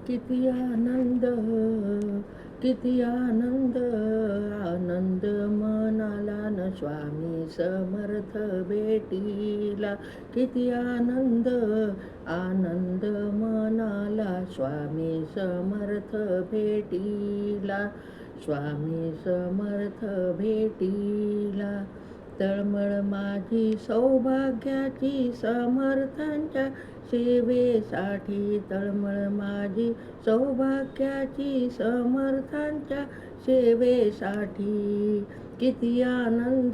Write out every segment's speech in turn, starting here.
किती आनंद, किती आनंद, आनंद मनाला न स्वामी समर्थ भेटीला. किती आनंद, आनंद मनाला स्वामी समर्थ भेटीला, स्वामी समर्थ भेटीला. तळमळ माझी सौभाग्याची समर्थांच्या सेवेसाठी, तळमळ माझी सौभाग्याची समर्थांच्या सेवेसाठी. किती आनंद,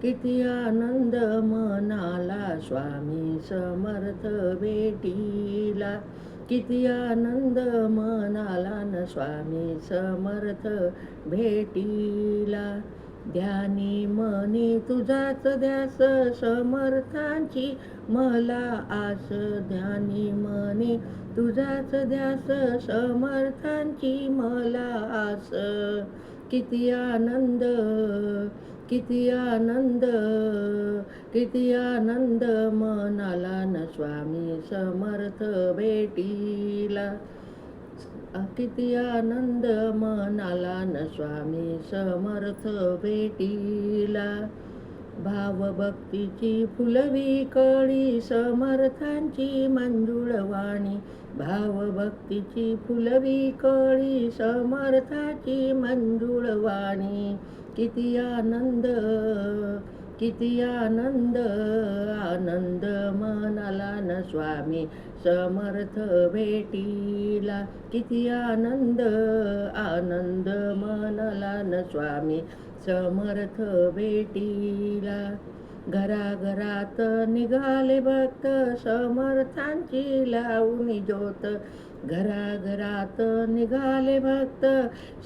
किती आनंद मनाला स्वामी समर्थ भेटीला. किती आनंद मनाला न स्वामी समर्थ भेटीला. ध्यानी मनी तुझाच ध्यास समर्थांची मला आस, ध्यानी मनी तुझाच ध्यास समर्थांची मला आस. किती आनंद, किती आनंद, किती आनंद मनाला न स्वामी समर्थ भेटीला. किती आनंद मनाला न स्वामी समर्थ भेटीला. भावभक्तीची फुलवी कळी समर्थांची मंजुळवाणी, भावभक्तीची फुलवी कळी समर्थाची मंजुळवाणी. किती आनंद, किती आनंद, आनंद मनाला न स्वामी समर्थ भेटीला. किती आनंद, आनंद मनाला न स्वामी समर्थ भेटीला. घराघरात निघाले भक्त समर्थांची लावणी ज्योत, घराघरात निघाले भक्त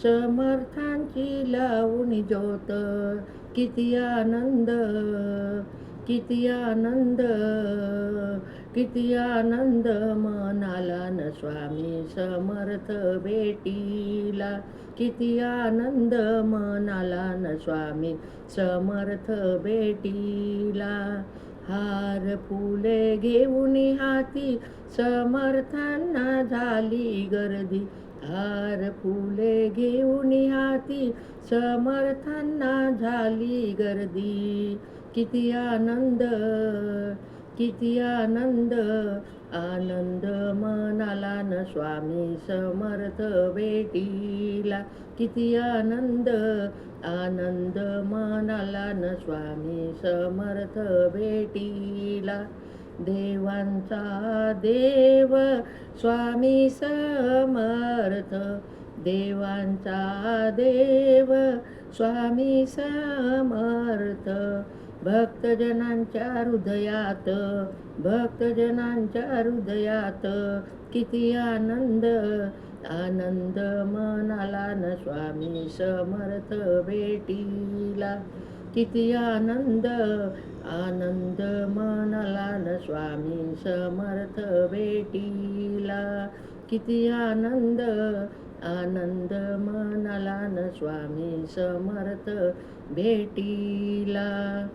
समर्थांची लावणी ज्योत. किती आनंद, किती आनंद, किती आनंद मनाला न स्वामी समर्थ भेटीला. किती आनंद मनाला न स्वामी समर्थ भेटीला. हार फुले घेऊन हाती समर्थांना झाली गर्दी, हार फुले घेऊन हाती समर्थांना झाली गर्दी. किती आनंद, किती आनंद, आनंद मनाला न स्वामी समर्थ भेटीला. किती आनंद, आनंद मनाला न स्वामी समर्थ भेटीला. देवांचा देव स्वामी समर्थ, देवांचा देव स्वामी समर्थ. भक्तजनांच्या हृदयात, भक्तजनांच्या हृदयात. किती आनंद, आनंद मनाला न स्वामी समर्थ भेटीला. किती आनंद, आनंद मनाला न स्वामी समर्थ भेटीला. किती आनंद, आनंद मनाला न स्वामी समर्थ भेटीला.